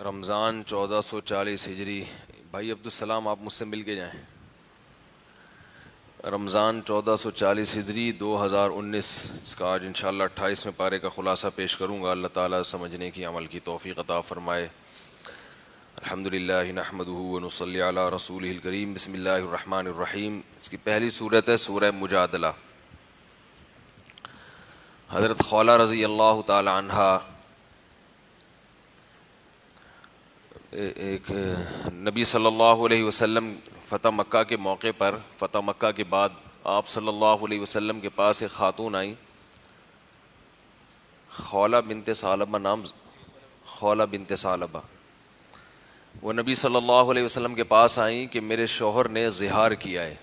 رمضان 1440 ہجری. بھائی عبدالسلام آپ مجھ سے مل کے جائیں. رمضان 1440 ہجری 2019. اس کا آج انشاءاللہ 28ویں پارے کا خلاصہ پیش کروں گا. اللہ تعالیٰ سمجھنے کی عمل کی توفیق عطا فرمائے. الحمدللہ نحمدہ ونصلی علی رسولہ الکریم. بسم اللہ الرحمن الرحیم. اس کی پہلی صورت ہے سورہ مجادلہ. حضرت خولہ رضی اللہ تعالی عنہا ایک نبی صلی اللہ علیہ وسلم فتح مکہ کے موقع پر، فتح مکہ کے بعد آپ صلی اللہ علیہ وسلم کے پاس ایک خاتون آئیں، خولہ بنت ثعلبہ نام، خولہ بنت ثعلبہ. وہ نبی صلی اللہ علیہ وسلم کے پاس آئیں کہ میرے شوہر نے زہار کیا ہے.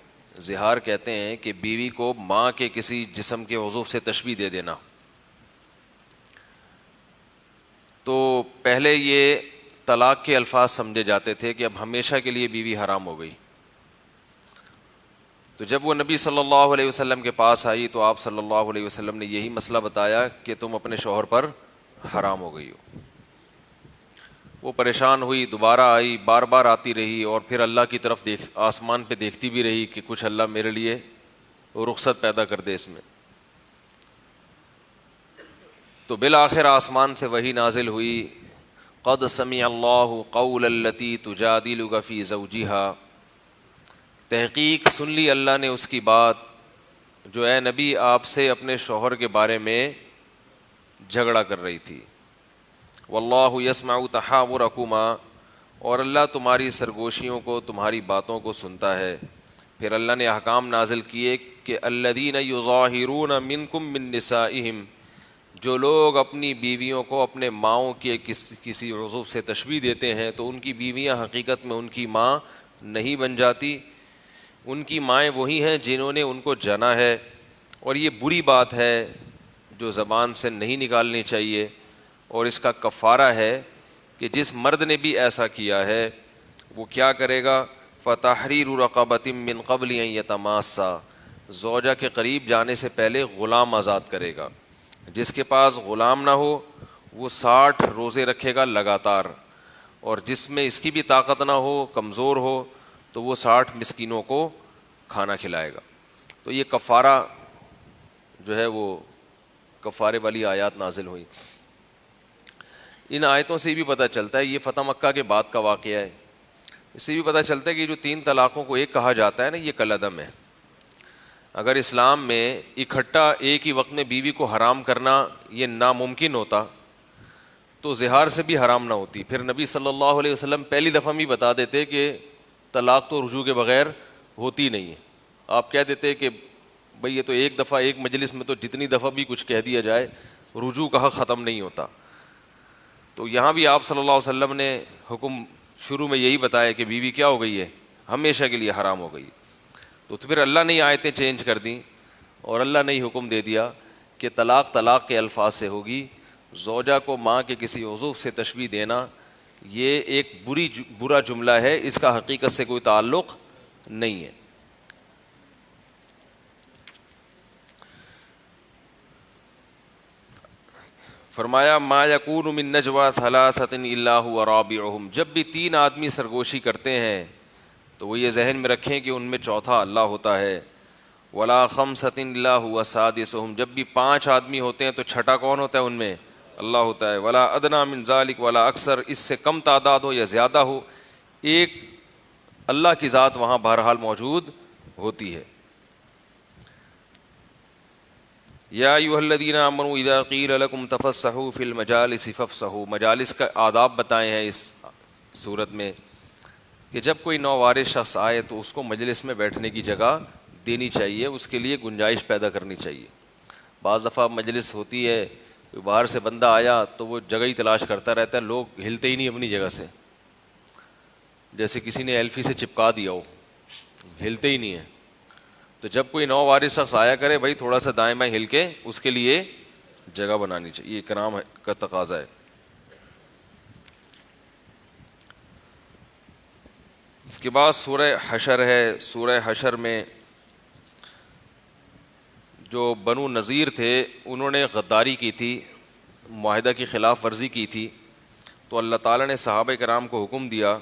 زہار کہتے ہیں کہ بیوی کو ماں کے کسی جسم کے عضو سے تشبیہ دے دینا. تو پہلے یہ طلاق کے الفاظ سمجھے جاتے تھے کہ اب ہمیشہ کے لیے بیوی حرام ہو گئی. تو جب وہ نبی صلی اللہ علیہ وسلم کے پاس آئی تو آپ صلی اللہ علیہ وسلم نے یہی مسئلہ بتایا کہ تم اپنے شوہر پر حرام ہو گئی ہو. وہ پریشان ہوئی، دوبارہ آئی، بار بار آتی رہی اور پھر اللہ کی طرف آسمان پہ دیکھتی بھی رہی کہ کچھ اللہ میرے لیے رخصت پیدا کر دے اس میں. تو بالآخر آسمان سے وحی نازل ہوئی، قد سمع اللہ قول التی تجادلک فی زوجہا. تحقیق سن لی اللہ نے اس کی بات جو اے نبی آپ سے اپنے شوہر کے بارے میں جھگڑا کر رہی تھی. واللہ یسمع تحاورکما، اور اللہ تمہاری سرگوشیوں کو، تمہاری باتوں کو سنتا ہے. پھر اللہ نے احکام نازل کیے کہ الذین یظاہرون منکم من نسائہم، جو لوگ اپنی بیویوں کو اپنے ماؤں کے کسی عضو سے تشبیہ دیتے ہیں تو ان کی بیویاں حقیقت میں ان کی ماں نہیں بن جاتی. ان کی مائیں وہی ہیں جنہوں نے ان کو جنا ہے، اور یہ بری بات ہے جو زبان سے نہیں نکالنی چاہیے. اور اس کا کفارہ ہے کہ جس مرد نے بھی ایسا کیا ہے وہ کیا کرے گا؟ فتحریر رقبۃ من قبل ان یتماسا، زوجہ کے قریب جانے سے پہلے غلام آزاد کرے گا. جس کے پاس غلام نہ ہو وہ 60 روزے رکھے گا لگاتار، اور جس میں اس کی بھی طاقت نہ ہو، کمزور ہو، تو وہ 60 مسکینوں کو کھانا کھلائے گا. تو یہ کفارہ جو ہے وہ کفارے والی آیات نازل ہوئی. ان آیتوں سے بھی پتہ چلتا ہے، یہ فتح مکہ کے بعد کا واقعہ ہے. اس سے بھی پتہ چلتا ہے کہ جو 3 طلاقوں کو ایک کہا جاتا ہے نا، یہ کالعدم ہے. اگر اسلام میں اکٹھا ایک ہی وقت میں بیوی کو حرام کرنا یہ ناممکن ہوتا تو زہار سے بھی حرام نہ ہوتی. پھر نبی صلی اللہ علیہ وسلم پہلی دفعہ میں بتا دیتے کہ طلاق تو رجوع کے بغیر ہوتی نہیں ہے. آپ کہہ دیتے کہ بھئی یہ تو ایک دفعہ ایک مجلس میں تو جتنی دفعہ بھی کچھ کہہ دیا جائے رجوع کا حق ختم نہیں ہوتا. تو یہاں بھی آپ صلی اللہ علیہ وسلم نے حکم شروع میں یہی بتایا کہ بیوی کیا ہو گئی ہے؟ ہمیشہ کے لیے حرام ہو گئی. تو پھر اللہ نے آیتیں چینج کر دیں اور اللہ نے حکم دے دیا کہ طلاق طلاق کے الفاظ سے ہوگی. زوجہ کو ماں کے کسی عضو سے تشبیہ دینا یہ ایک برا جملہ ہے، اس کا حقیقت سے کوئی تعلق نہیں ہے. فرمایا ما یکون من نجوی ثلاثۃ الا هو رابعهم، جب بھی 3 آدمی سرگوشی کرتے ہیں تو وہ یہ ذہن میں رکھیں کہ ان میں چوتھا اللہ ہوتا ہے. ولا خمسۃ الا هو سادسهم، جب بھی 5 آدمی ہوتے ہیں تو چھٹا کون ہوتا ہے ان میں؟ اللہ ہوتا ہے. ولا ادنی من ذلک ولا اکثر، اس سے کم تعداد ہو یا زیادہ ہو، ایک اللہ کی ذات وہاں بہرحال موجود ہوتی ہے. یا ایھا الذین آمنوا اذا قیل لکم تفسحوا فی المجالس فافسحوا، مجالس کا آداب بتائے ہیں اس صورت میں کہ جب کوئی نووارث شخص آئے تو اس کو مجلس میں بیٹھنے کی جگہ دینی چاہیے، اس کے لیے گنجائش پیدا کرنی چاہیے. بعض دفعہ مجلس ہوتی ہے، کوئی باہر سے بندہ آیا تو وہ جگہ ہی تلاش کرتا رہتا ہے، لوگ ہلتے ہی نہیں اپنی جگہ سے، جیسے کسی نے ایلفی سے چپکا دیا ہو، ہلتے ہی نہیں ہیں. تو جب کوئی نووارث شخص آیا کرے بھائی تھوڑا سا دائیں بائیں ہل کے اس کے لیے جگہ بنانی چاہیے، یہ اکرام کا تقاضا ہے. اس کے بعد سورہ حشر ہے. سورہ حشر میں جو بنو نذیر تھے انہوں نے غداری کی تھی، معاہدہ کی خلاف ورزی کی تھی، تو اللہ تعالیٰ نے صحابہ کرام کو حکم دیا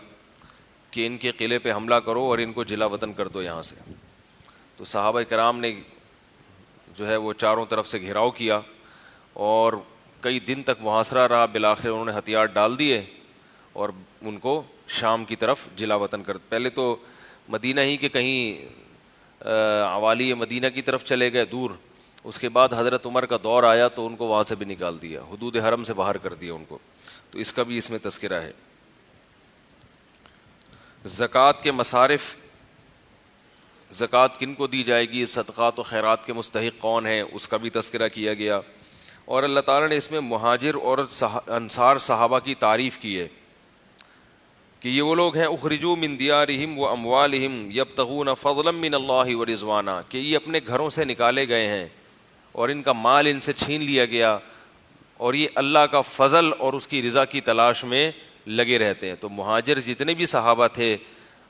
کہ ان کے قلعے پہ حملہ کرو اور ان کو جلا وطن کر دو یہاں سے. تو صحابہ کرام نے جو ہے وہ چاروں طرف سے گھیراؤ کیا اور کئی دن تک محاصرہ رہا. بالآخر انہوں نے ہتھیار ڈال دیے اور ان کو شام کی طرف جلا وطن کر. پہلے تو مدینہ ہی کے کہیں عوالی مدینہ کی طرف چلے گئے دور. اس کے بعد حضرت عمر کا دور آیا تو ان کو وہاں سے بھی نکال دیا, حدود حرم سے باہر کر دیا ان کو. تو اس کا بھی اس میں تذکرہ ہے. زکوٰۃ کے مصارف, زکوٰۃ کن کو دی جائے گی, صدقات و خیرات کے مستحق کون ہیں, اس کا بھی تذکرہ کیا گیا. اور اللہ تعالیٰ نے اس میں مہاجر اور انصار صحابہ کی تعریف کی ہے کہ یہ وہ لوگ ہیں اخرجوا من دیارہم و اموالہم یبتغون فضلا من اللہ و رضوانا, کہ یہ اپنے گھروں سے نکالے گئے ہیں اور ان کا مال ان سے چھین لیا گیا اور یہ اللہ کا فضل اور اس کی رضا کی تلاش میں لگے رہتے ہیں. تو مہاجر جتنے بھی صحابہ تھے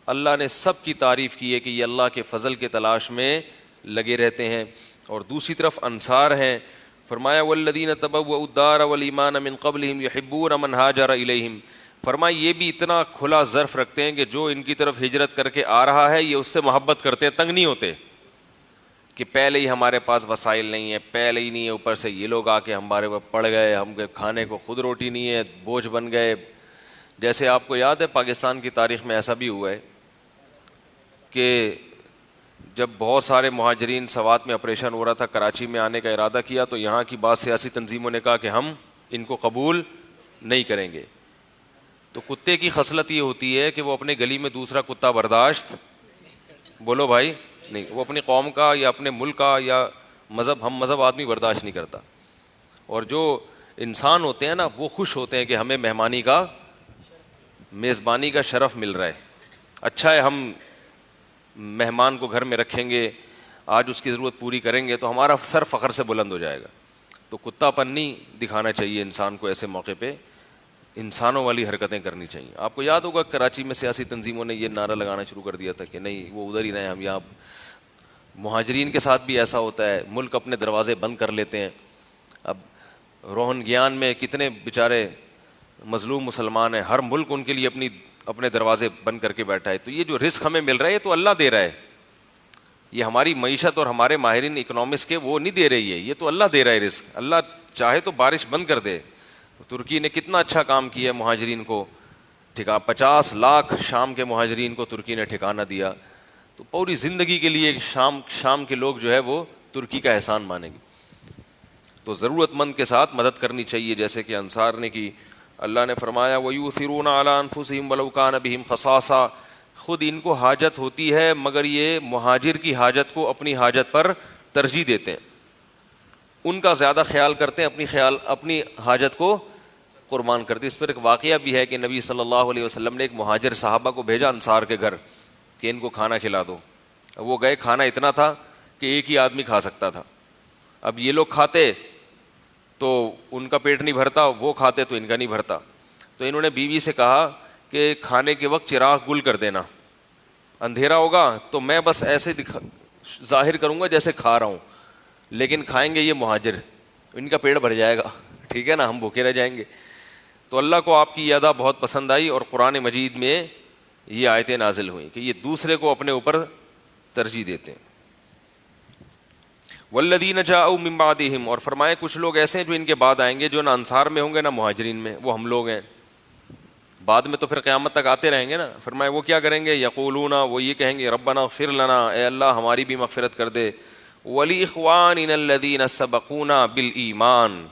اللہ نے سب کی تعریف کی ہے کہ یہ اللہ کے فضل کے تلاش میں لگے رہتے ہیں. اور دوسری طرف انصار ہیں, فرمایا والذین تبوؤا الدار والایمان من قبلہم یحبون من ہاجر الیہم, فرمایا یہ بھی اتنا کھلا ظرف رکھتے ہیں کہ جو ان کی طرف ہجرت کر کے آ رہا ہے یہ اس سے محبت کرتے ہیں, تنگ نہیں ہوتے کہ پہلے ہی ہمارے پاس وسائل نہیں ہے, پہلے ہی نہیں ہے, اوپر سے یہ لوگ آ کے ہمارے پر پڑ گئے, ہم کھانے کو خود روٹی نہیں ہے, بوجھ بن گئے. جیسے آپ کو یاد ہے پاکستان کی تاریخ میں ایسا بھی ہوا ہے کہ جب بہت سارے مہاجرین سوات میں آپریشن ہو رہا تھا, کراچی میں آنے کا ارادہ کیا تو یہاں کی بعض سیاسی تنظیموں نے کہا کہ ہم ان کو قبول نہیں کریں گے. تو کتے کی خصلت یہ ہوتی ہے کہ وہ اپنے گلی میں دوسرا کتا برداشت, بولو بھائی, نہیں, وہ اپنی قوم کا یا اپنے ملک کا یا مذہب, ہم مذہب آدمی برداشت نہیں کرتا. اور جو انسان ہوتے ہیں نا وہ خوش ہوتے ہیں کہ ہمیں مہمانی کا, میزبانی کا شرف مل رہا ہے, اچھا ہے ہم مہمان کو گھر میں رکھیں گے, آج اس کی ضرورت پوری کریں گے تو ہمارا سر فخر سے بلند ہو جائے گا. تو کتا پن نہیں دکھانا چاہیے انسان کو, ایسے موقع پہ انسانوں والی حرکتیں کرنی چاہیے. آپ کو یاد ہوگا کراچی میں سیاسی تنظیموں نے یہ نعرہ لگانا شروع کر دیا تھا کہ نہیں وہ ادھر ہی رہیں, ہم یہاں. مہاجرین کے ساتھ بھی ایسا ہوتا ہے, ملک اپنے دروازے بند کر لیتے ہیں. اب روہنگیان میں کتنے بیچارے مظلوم مسلمان ہیں, ہر ملک ان کے لیے اپنے دروازے بند کر کے بیٹھا ہے. تو یہ جو رزق ہمیں مل رہا ہے یہ تو اللہ دے رہا ہے, یہ ہماری معیشت اور ہمارے ماہرین اکنامکس کے وہ نہیں دے رہی ہے, یہ تو اللہ دے رہا ہے رزق. اللہ چاہے تو بارش بند کر دے. ترکی نے کتنا اچھا کام کیا مہاجرین کو, 50 لاکھ شام کے مہاجرین کو ترکی نے ٹھکانہ دیا. تو پوری زندگی کے لیے شام کے لوگ جو ہے وہ ترکی کا احسان مانیں گے. تو ضرورت مند کے ساتھ مدد کرنی چاہیے جیسے کہ انصار نے کی. اللہ نے فرمایا وَيُؤْثِرُونَ عَلَىٰ أَنفُسِهِمْ وَلَوْ كَانَ بِهِمْ خَصَاصَةٌ, خود ان کو حاجت ہوتی ہے مگر یہ مہاجر کی حاجت کو اپنی حاجت پر ترجیح دیتے ہیں, ان کا زیادہ خیال کرتے ہیں, اپنی حاجت کو قربان کرتے ہیں. اس پر ایک واقعہ بھی ہے کہ نبی صلی اللہ علیہ وسلم نے ایک مہاجر صحابہ کو بھیجا انصار کے گھر کہ ان کو کھانا کھلا دو. وہ گئے, کھانا اتنا تھا کہ ایک ہی آدمی کھا سکتا تھا. اب یہ لوگ کھاتے تو ان کا پیٹ نہیں بھرتا, وہ کھاتے تو ان کا نہیں بھرتا. تو انہوں نے بیوی سے کہا کہ کھانے کے وقت چراغ گل کر دینا, اندھیرا ہوگا تو میں بس ایسے ظاہر کروں گا جیسے کھا رہا ہوں, لیکن کھائیں گے یہ مہاجر, ان کا پیٹ بھر جائے گا, ٹھیک ہے نا, ہم بھوکے رہ جائیں گے. تو اللہ کو آپ کی یہ ادا بہت پسند آئی اور قرآن مجید میں یہ آیتیں نازل ہوئیں کہ یہ دوسرے کو اپنے اوپر ترجیح دیتے ہیں. والذین جاءوا من بعدہم, اور فرمائے کچھ لوگ ایسے ہیں جو ان کے بعد آئیں گے جو نہ انصار میں ہوں گے نہ مہاجرین میں, وہ ہم لوگ ہیں. بعد میں تو پھر قیامت تک آتے رہیں گے نا. فرمائے وہ کیا کریں گے, یقولون, وہ یہ کہیں گے ربنا اغفر لنا, اے اللہ ہماری بھی مغفرت کر دے, ولاخواننا الذین سبقونا بالایمان,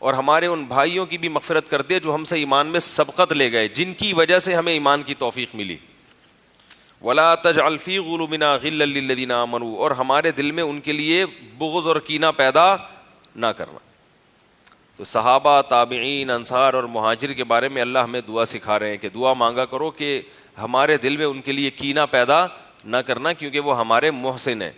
اور ہمارے ان بھائیوں کی بھی مغفرت کر دے جو ہم سے ایمان میں سبقت لے گئے, جن کی وجہ سے ہمیں ایمان کی توفیق ملی. ولا تجعل فی قلوبنا غلا للذین آمنوا, اور ہمارے دل میں ان کے لیے بغض اور کینہ پیدا نہ کرنا. تو صحابہ, تابعین, انصار اور مہاجر کے بارے میں اللہ ہمیں دعا سکھا رہے ہیں کہ دعا مانگا کرو کہ ہمارے دل میں ان کے لیے کینہ پیدا نہ کرنا, کیونکہ وہ ہمارے محسن ہیں.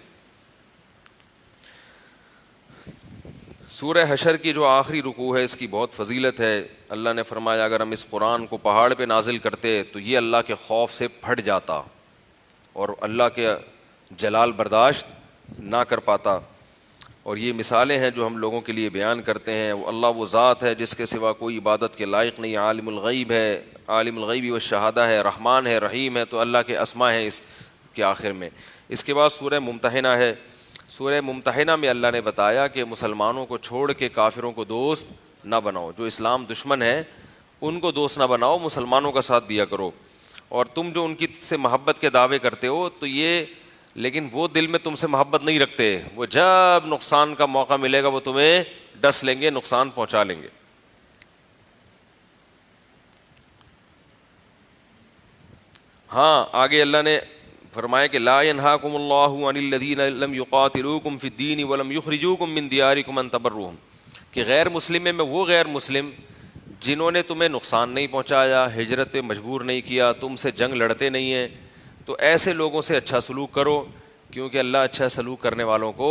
سورہ حشر کی جو آخری رکوع ہے اس کی بہت فضیلت ہے. اللہ نے فرمایا اگر ہم اس قرآن کو پہاڑ پہ نازل کرتے تو یہ اللہ کے خوف سے پھٹ جاتا اور اللہ کے جلال برداشت نہ کر پاتا. اور یہ مثالیں ہیں جو ہم لوگوں کے لیے بیان کرتے ہیں. اللہ وہ ذات ہے جس کے سوا کوئی عبادت کے لائق نہیں. عالم الغیب ہے, عالم الغیب والشہادہ ہے, رحمان ہے, رحیم ہے. تو اللہ کے اسماء ہیں اس کے آخر میں. اس کے بعد سورہ ممتحنہ ہے. سورہ ممتحنہ میں اللہ نے بتایا کہ مسلمانوں کو چھوڑ کے کافروں کو دوست نہ بناؤ. جو اسلام دشمن ہے ان کو دوست نہ بناؤ, مسلمانوں کا ساتھ دیا کرو. اور تم جو ان کی سے محبت کے دعوے کرتے ہو تو یہ, لیکن وہ دل میں تم سے محبت نہیں رکھتے. وہ جب نقصان کا موقع ملے گا وہ تمہیں ڈس لیں گے, نقصان پہنچا لیں گے. ہاں آگے اللہ نے فرمایا کہ لا ينهاكم الله عن الذين لم يقاتلوكم في الدين ولم يخرجوكم من دياركم ان تبروهم, کہ غیر مسلم میں وہ غیر مسلم جنہوں نے تمہیں نقصان نہیں پہنچایا, ہجرت پہ مجبور نہیں کیا, تم سے جنگ لڑتے نہیں ہیں, تو ایسے لوگوں سے اچھا سلوک کرو کیونکہ اللہ اچھا سلوک کرنے والوں کو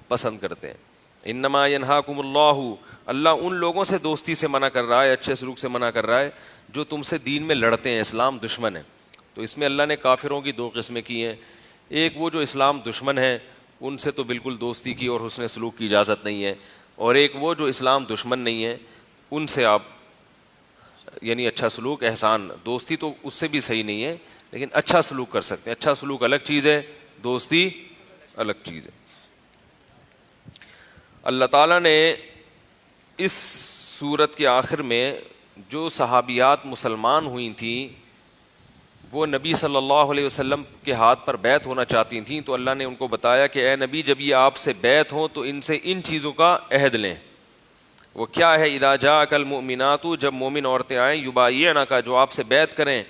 پسند کرتے ہیں. انما ينهاكم الله, اللہ ان لوگوں سے دوستی سے منع کر رہا ہے, اچھے سلوک سے منع کر رہا ہے جو تم سے دین میں لڑتے ہیں, اسلام دشمن ہے. تو اس میں اللہ نے کافروں کی دو قسمیں کی ہیں. ایک وہ جو اسلام دشمن ہے ان سے تو بالکل دوستی کی اور حسن سلوک کی اجازت نہیں ہے, اور ایک وہ جو اسلام دشمن نہیں ہے ان سے آپ یعنی اچھا سلوک, احسان, دوستی تو اس سے بھی صحیح نہیں ہے لیکن اچھا سلوک کر سکتے ہیں. اچھا سلوک الگ چیز ہے, دوستی الگ چیز ہے. اللہ تعالیٰ نے اس سورت کے آخر میں جو صحابیات مسلمان ہوئی تھیں وہ نبی صلی اللہ علیہ وسلم کے ہاتھ پر بیعت ہونا چاہتی تھیں, تو اللہ نے ان کو بتایا کہ اے نبی جب یہ آپ سے بیعت ہوں تو ان سے ان چیزوں کا عہد لیں. وہ کیا ہے؟ اذا جاءک المؤمنات, جب مومن عورتیں آئیں, یبایعنک, جو آپ سے بیعت کریں,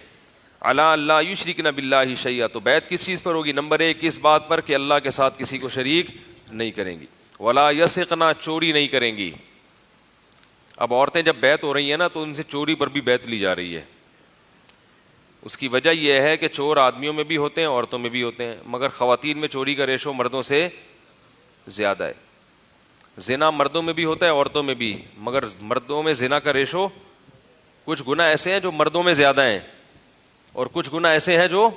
علی اللہ یشرکن باللہ شیئا, تو بیعت کس چیز پر ہوگی؟ نمبر 1 اس بات پر کہ اللہ کے ساتھ کسی کو شریک نہیں کریں گی. ولا یسرقن, چوری نہیں کریں گی. اب عورتیں جب بیعت ہو رہی ہیں نا تو ان سے چوری پر بھی بیعت لی جا رہی ہے. اس کی وجہ یہ ہے کہ چور آدمیوں میں بھی ہوتے ہیں عورتوں میں بھی ہوتے ہیں, مگر خواتین میں چوری کا ریشو مردوں سے زیادہ ہے. زنا مردوں میں بھی ہوتا ہے عورتوں میں بھی, مگر مردوں میں زنا کا ریشو کچھ گنا ایسے ہیں جو مردوں میں زیادہ ہیں اور کچھ گنا ایسے ہیں جو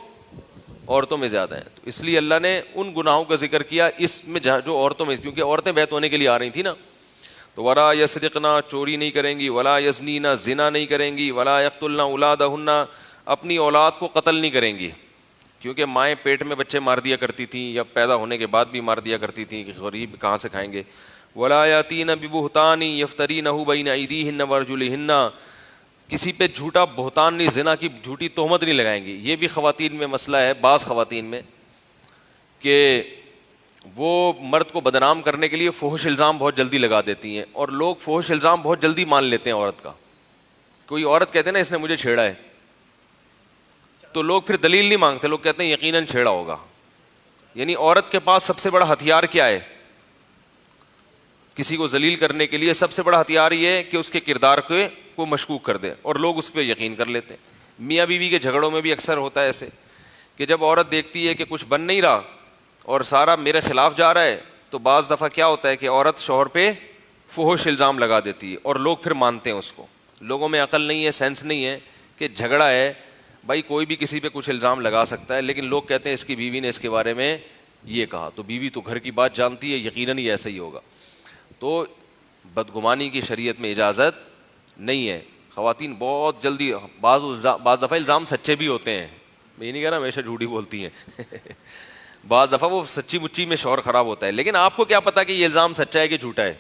عورتوں میں زیادہ ہیں. تو اس لیے اللہ نے ان گناہوں کا ذکر کیا اس میں جو عورتوں میں, کیونکہ عورتیں بیعت ہونے کے لیے آ رہی تھیں نا. تو ولا یسرقنا, چوری نہیں کریں گی, ولا یزنینا, زنا نہیں کریں گی, ولا یقتلنا اولادہن, اپنی اولاد کو قتل نہیں کریں گی, کیونکہ مائیں پیٹ میں بچے مار دیا کرتی تھیں یا پیدا ہونے کے بعد بھی مار دیا کرتی تھیں کہ غریب کہاں سے کھائیں گے. ولا یاتین ببہتان یفترینہ بین ایدیہن وارجلہن, کسی پہ جھوٹا بہتان نہیں, زنا کی جھوٹی تہمت نہیں لگائیں گی. یہ بھی خواتین میں مسئلہ ہے, بعض خواتین میں, کہ وہ مرد کو بدنام کرنے کے لیے فحش الزام بہت جلدی لگا دیتی ہیں, اور لوگ فحش الزام بہت جلدی مان لیتے ہیں عورت کا. کوئی عورت کہتے ہیں نا اس نے مجھے چھیڑا ہے, تو لوگ پھر دلیل نہیں مانگتے, لوگ کہتے ہیں یقیناً چھیڑا ہوگا. یعنی عورت کے پاس سب سے بڑا ہتھیار کیا ہے کسی کو ذلیل کرنے کے لیے؟ سب سے بڑا ہتھیار یہ ہے کہ اس کے کردار کو مشکوک کر دے, اور لوگ اس پہ یقین کر لیتے ہیں. میاں بیوی کے جھگڑوں میں بھی اکثر ہوتا ہے ایسے کہ جب عورت دیکھتی ہے کہ کچھ بن نہیں رہا اور سارا میرے خلاف جا رہا ہے, تو بعض دفعہ کیا ہوتا ہے کہ عورت شوہر پہ فحش الزام لگا دیتی ہے اور لوگ پھر مانتے ہیں اس کو. لوگوں میں عقل نہیں ہے, سینس نہیں ہے کہ جھگڑا ہے بھائی, کوئی بھی کسی پہ کچھ الزام لگا سکتا ہے, لیکن لوگ کہتے ہیں اس کی بیوی نے اس کے بارے میں یہ کہا, تو بیوی تو گھر کی بات جانتی ہے, یقیناً ہی ایسا ہی ہوگا. تو بدگمانی کی شریعت میں اجازت نہیں ہے. خواتین بہت جلدی, بعض دفعہ الزام سچے بھی ہوتے ہیں, میں یہ نہیں کہہ رہا ہمیشہ جھوٹی بولتی ہیں بعض دفعہ وہ سچی مچی میں شوہر خراب ہوتا ہے, لیکن آپ کو کیا پتا کہ یہ الزام سچا ہے کہ جھوٹا ہے.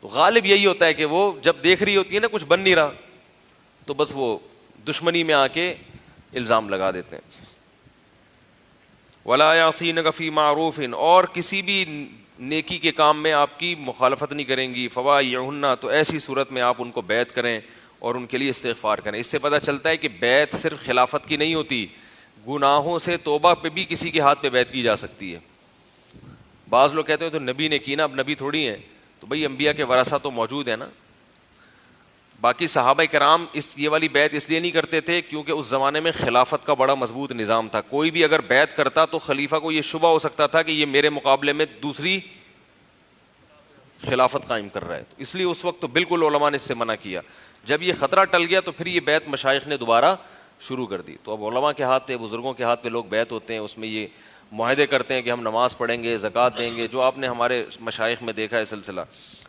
تو غالب یہی ہوتا ہے کہ وہ جب دیکھ رہی ہوتی ہے نا کچھ بن نہیں رہا, تو بس وہ دشمنی میں آ کے الزام لگا دیتے ہیں. ولا یعصینک فی معروف, اور کسی بھی نیکی کے کام میں آپ کی مخالفت نہیں کریں گی. فبایعہن, تو ایسی صورت میں آپ ان کو بیعت کریں اور ان کے لیے استغفار کریں. اس سے پتہ چلتا ہے کہ بیعت صرف خلافت کی نہیں ہوتی, گناہوں سے توبہ پہ بھی کسی کے ہاتھ پہ بیعت کی جا سکتی ہے. بعض لوگ کہتے ہیں تو نبی نے کی نا, اب نبی تھوڑی ہیں, تو بھئی انبیاء کے ورثہ تو موجود ہیں نا. باقی صحابہ کرام یہ والی بیعت اس لیے نہیں کرتے تھے کیونکہ اس زمانے میں خلافت کا بڑا مضبوط نظام تھا. کوئی بھی اگر بیعت کرتا تو خلیفہ کو یہ شبہ ہو سکتا تھا کہ یہ میرے مقابلے میں دوسری خلافت قائم کر رہا ہے. تو اس لیے اس وقت تو بالکل علماء نے اس سے منع کیا. جب یہ خطرہ ٹل گیا تو پھر یہ بیعت مشائخ نے دوبارہ شروع کر دی. تو اب علماء کے ہاتھ پہ, بزرگوں کے ہاتھ پہ لوگ بیعت ہوتے ہیں, اس میں یہ معاہدے کرتے ہیں کہ ہم نماز پڑھیں گے، زکوٰۃ دیں گے، جو آپ نے ہمارے مشائخ میں دیکھا ہے سلسلہ.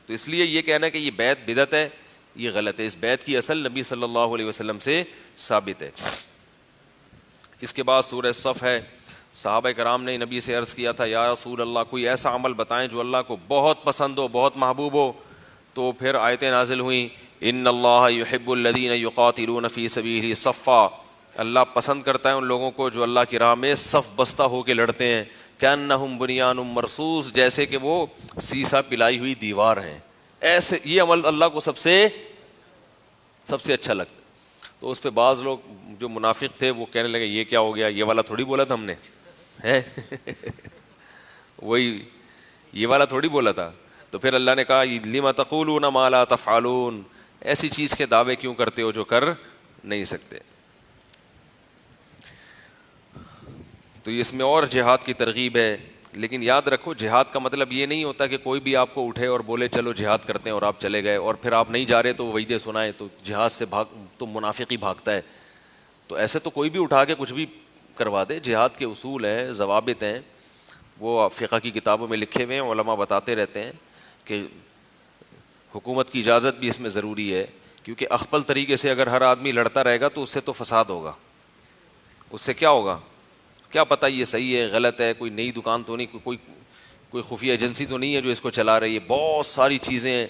تو اس لیے یہ کہنا کہ یہ بیعت بدعت ہے، یہ غلط ہے. اس بیعت کی اصل نبی صلی اللہ علیہ وسلم سے ثابت ہے. اس کے بعد سورہ صف ہے. صحابہ کرام نے نبی سے عرض کیا تھا یا رسول اللہ کوئی ایسا عمل بتائیں جو اللہ کو بہت پسند ہو، بہت محبوب ہو. تو پھر آیتیں نازل ہوئیں ان اللہ یحب الذین یقاتلون فی سبیلہ صفا. اللہ پسند کرتا ہے ان لوگوں کو جو اللہ کی راہ میں صف بستہ ہو کے لڑتے ہیں. کأنہم بنیان مرصوص، جیسے کہ وہ سیسا پلائی ہوئی دیوار ہیں. ایسے یہ عمل اللہ کو سب سے اچھا لگتا ہے. تو اس پہ بعض لوگ جو منافق تھے وہ کہنے لگے یہ کیا ہو گیا، یہ والا تھوڑی بولا تھا ہم نے ہے وہی یہ والا تھوڑی بولا تھا. تو پھر اللہ نے کہا لم تقولون ما لا تفعلون، ایسی چیز کے دعوے کیوں کرتے ہو جو کر نہیں سکتے. تو اس میں اور جہاد کی ترغیب ہے. لیکن یاد رکھو جہاد کا مطلب یہ نہیں ہوتا کہ کوئی بھی آپ کو اٹھے اور بولے چلو جہاد کرتے ہیں اور آپ چلے گئے اور پھر آپ نہیں جا رہے تو وعیدیں سنائے تو جہاد سے تو منافق ہی بھاگتا ہے. تو ایسے تو کوئی بھی اٹھا کے کچھ بھی کروا دے. جہاد کے اصول ہیں، ضوابط ہیں، وہ فقہ کی کتابوں میں لکھے ہوئے ہیں. علماء بتاتے رہتے ہیں کہ حکومت کی اجازت بھی اس میں ضروری ہے، کیونکہ اخپل طریقے سے اگر ہر آدمی لڑتا رہے گا تو اس سے تو فساد ہوگا. اس سے کیا ہوگا، کیا پتہ یہ صحیح ہے غلط ہے، کوئی نئی دکان تو نہیں، کوئی خفیہ ایجنسی تو نہیں ہے جو اس کو چلا رہی ہے. بہت ساری چیزیں ہیں.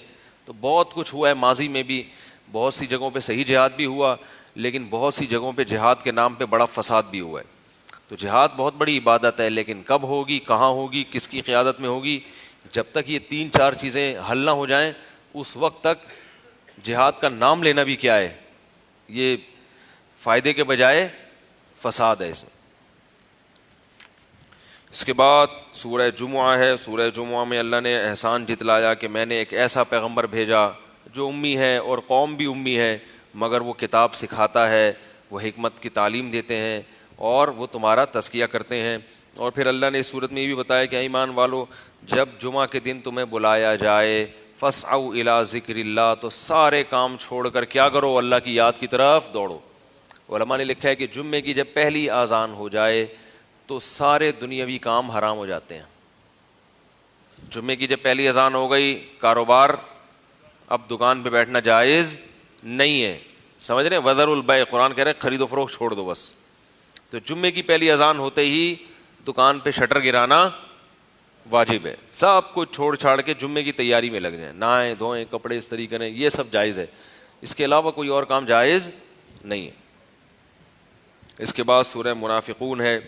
تو بہت کچھ ہوا ہے ماضی میں بھی، بہت سی جگہوں پہ صحیح جہاد بھی ہوا، لیکن بہت سی جگہوں پہ جہاد کے نام پہ بڑا فساد بھی ہوا ہے. تو جہاد بہت بڑی عبادت ہے، لیکن کب ہوگی، کہاں ہوگی، کس کی قیادت میں ہوگی، جب تک یہ 3-4 چیزیں حل نہ ہو جائیں اس وقت تک جہاد کا نام لینا بھی کیا ہے، یہ فائدے کے بجائے فساد ہے اس میں. اس کے بعد سورہ جمعہ ہے. سورہ جمعہ میں اللہ نے احسان جتلایا کہ میں نے ایک ایسا پیغمبر بھیجا جو امی ہے اور قوم بھی امی ہے، مگر وہ کتاب سکھاتا ہے، وہ حکمت کی تعلیم دیتے ہیں اور وہ تمہارا تزکیہ کرتے ہیں. اور پھر اللہ نے اس صورت میں یہ بھی بتایا کہ ایمان والو جب جمعہ کے دن تمہیں بلایا جائے فاسعوا الی ذکر اللہ، تو سارے کام چھوڑ کر کیا کرو، اللہ کی یاد کی طرف دوڑو. علماء نے لکھا ہے کہ جمعے کی جب پہلی اذان ہو جائے تو سارے دنیاوی کام حرام ہو جاتے ہیں. جمعے کی جب پہلی اذان ہو گئی، کاروبار اب دکان پہ بیٹھنا جائز نہیں ہے. سمجھ رہے ہیں، وذر البیع، قرآن کہہ رہے ہیں خرید و فروخت چھوڑ دو بس. تو جمعے کی پہلی اذان ہوتے ہی دکان پہ شٹر گرانا واجب ہے. سب کچھ چھوڑ چھاڑ کے جمعے کی تیاری میں لگ جائیں، نہائیں دھوئیں، کپڑے استری کریں، یہ سب جائز ہے. اس کے علاوہ کوئی اور کام جائز نہیں ہے. اس کے بعد سورہ منافقون ہے.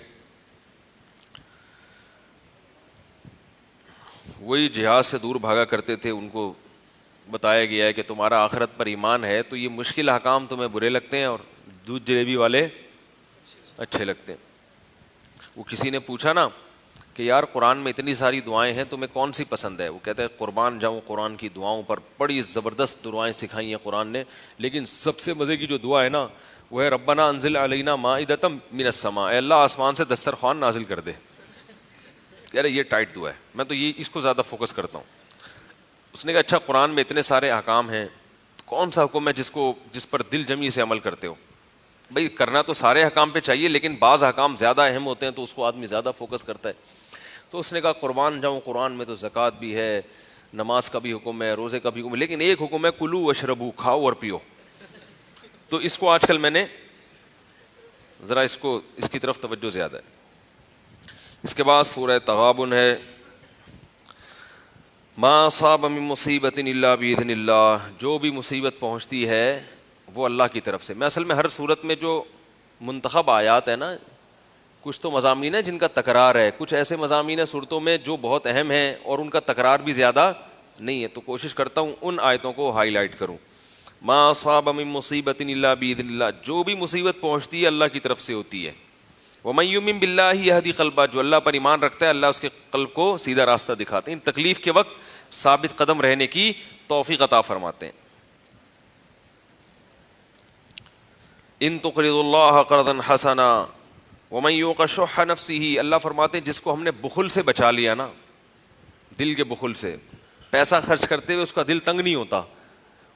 وہی جہاد سے دور بھاگا کرتے تھے، ان کو بتایا گیا ہے کہ تمہارا آخرت پر ایمان ہے تو یہ مشکل احکام تمہیں برے لگتے ہیں اور دودھ جلیبی والے اچھے لگتے ہیں. وہ کسی نے پوچھا نا کہ یار قرآن میں اتنی ساری دعائیں ہیں تمہیں کون سی پسند ہے؟ وہ کہتے ہیں قربان جاؤں قرآن کی دعاؤں پر، بڑی زبردست دعائیں سکھائی ہیں قرآن نے، لیکن سب سے مزے کی جو دعا ہے نا وہ ہے ربنا انزل علینا مائدۃ من السماء، اے اللہ آسمان سے دسترخوان نازل کر دے. کہہ رہے یہ ٹائٹ دعا ہے، میں تو یہ اس کو زیادہ فوکس کرتا ہوں. اس نے کہا اچھا قرآن میں اتنے سارے احکام ہیں، کون سا حکم ہے جس پر دل جمی سے عمل کرتے ہو؟ بھئی کرنا تو سارے احکام پہ چاہیے، لیکن بعض احکام زیادہ اہم ہوتے ہیں تو اس کو آدمی زیادہ فوکس کرتا ہے. تو اس نے کہا قربان جاؤں قرآن میں تو زکوٰۃ بھی ہے، نماز کا بھی حکم ہے، روزے کا بھی حکم ہے، لیکن ایک حکم ہے کلو واشربو، کھاؤ اور پیو. تو اس کو آج کل میں نے ذرا اس کی طرف توجہ زیادہ ہے. اس کے بعد سورہ تغابن ہے. ما اصاب من مصیبت الا باذن اللہ، جو بھی مصیبت پہنچتی ہے وہ اللہ کی طرف سے. میں اصل میں ہر صورت میں جو منتخب آیات ہے نا، کچھ تو مضامین ہیں جن کا تکرار ہے، کچھ ایسے مضامین ہیں صورتوں میں جو بہت اہم ہیں اور ان کا تکرار بھی زیادہ نہیں ہے، تو کوشش کرتا ہوں ان آیتوں کو ہائی لائٹ کروں. ما اصاب من مصیبت الا باذن اللہ، جو بھی مصیبت پہنچتی ہے اللہ کی طرف سے ہوتی ہے. ومن یؤمن باللہ یہدی قلبہ، جو اللہ پر ایمان رکھتا ہے اللہ اس کے قلب کو سیدھا راستہ دکھاتے ہیں، تکلیف کے وقت ثابت قدم رہنے کی توفیق عطا فرماتے ہیں. ان تقرضوا اللہ قرضا حسنا ومن یوق شح نفسہ، اللہ فرماتے ہیں جس کو ہم نے بخل سے بچا لیا نا، دل کے بخل سے، پیسہ خرچ کرتے ہوئے اس کا دل تنگ نہیں ہوتا،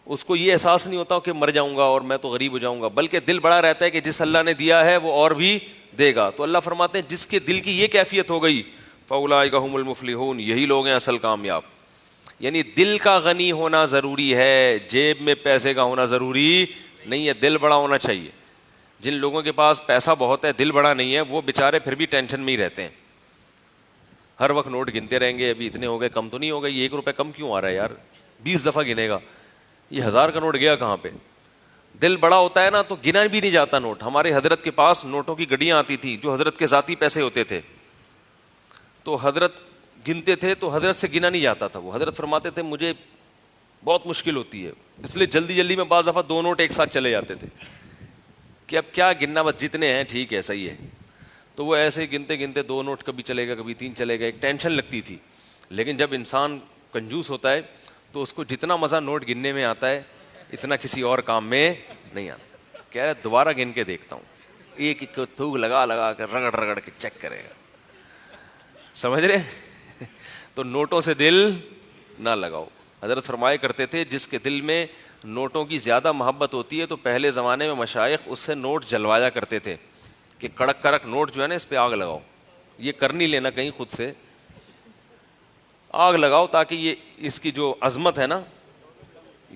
اس کو یہ احساس نہیں ہوتا کہ مر جاؤں گا اور میں تو غریب ہو جاؤں گا، بلکہ دل بڑا رہتا ہے کہ جس اللہ نے دیا ہے وہ اور بھی دے گا. تو اللہ فرماتے ہیں جس کے دل کی یہ کیفیت ہو گئی فاولئک ھم المفلحون, یہی لوگ ہیں اصل کامیاب. یعنی دل کا غنی ہونا ضروری ہے, جیب میں پیسے کا ہونا ضروری نہیں ہے. دل بڑا ہونا چاہیے. جن لوگوں کے پاس پیسہ بہت ہے دل بڑا نہیں ہے, وہ بیچارے پھر بھی ٹینشن میں ہی رہتے ہیں, ہر وقت نوٹ گنتے رہیں گے, ابھی اتنے ہو گئے, کم تو نہیں ہو گئے, یہ 1 روپے کم کیوں آ رہا ہے یار, 20 دفعہ گنے گا, یہ 1000 کا نوٹ گیا کہاں پہ. دل بڑا ہوتا ہے نا تو گنا بھی نہیں جاتا نوٹ. ہمارے حضرت کے پاس نوٹوں کی گڈیاں آتی تھی جو حضرت کے ذاتی پیسے ہوتے تھے, تو حضرت گنتے تھے تو حضرت سے گنا نہیں جاتا تھا. وہ حضرت فرماتے تھے مجھے بہت مشکل ہوتی ہے, اس لیے جلدی جلدی میں بعض دفعہ 2 نوٹ ایک ساتھ چلے جاتے تھے کہ اب کیا گننا, بس جتنے ہیں ٹھیک ہے صحیح ہے. تو وہ ایسے گنتے گنتے 2 نوٹ کبھی چلے گا کبھی 3 چلے گا, ایک ٹینشن لگتی تھی. لیکن جب انسان کنجوس ہوتا ہے تو اس کو جتنا مزہ نوٹ گننے میں آتا ہے اتنا کسی اور کام میں نہیں آتا. کہہ رہے دوبارہ گن کے دیکھتا ہوں, ایک ایک کو تھوک لگا لگا کر رگڑ رگڑ کے چیک کرے گا. سمجھ رہے؟ تو نوٹوں سے دل نہ لگاؤ. حضرت فرمایا کرتے تھے جس کے دل میں نوٹوں کی زیادہ محبت ہوتی ہے تو پہلے زمانے میں مشائخ اس سے نوٹ جلوایا کرتے تھے کہ کڑک کڑک نوٹ جو ہے نا اس پہ آگ لگاؤ, یہ کر نہیں لینا کہیں خود سے, آگ لگاؤ تاکہ یہ اس کی جو عظمت ہے نا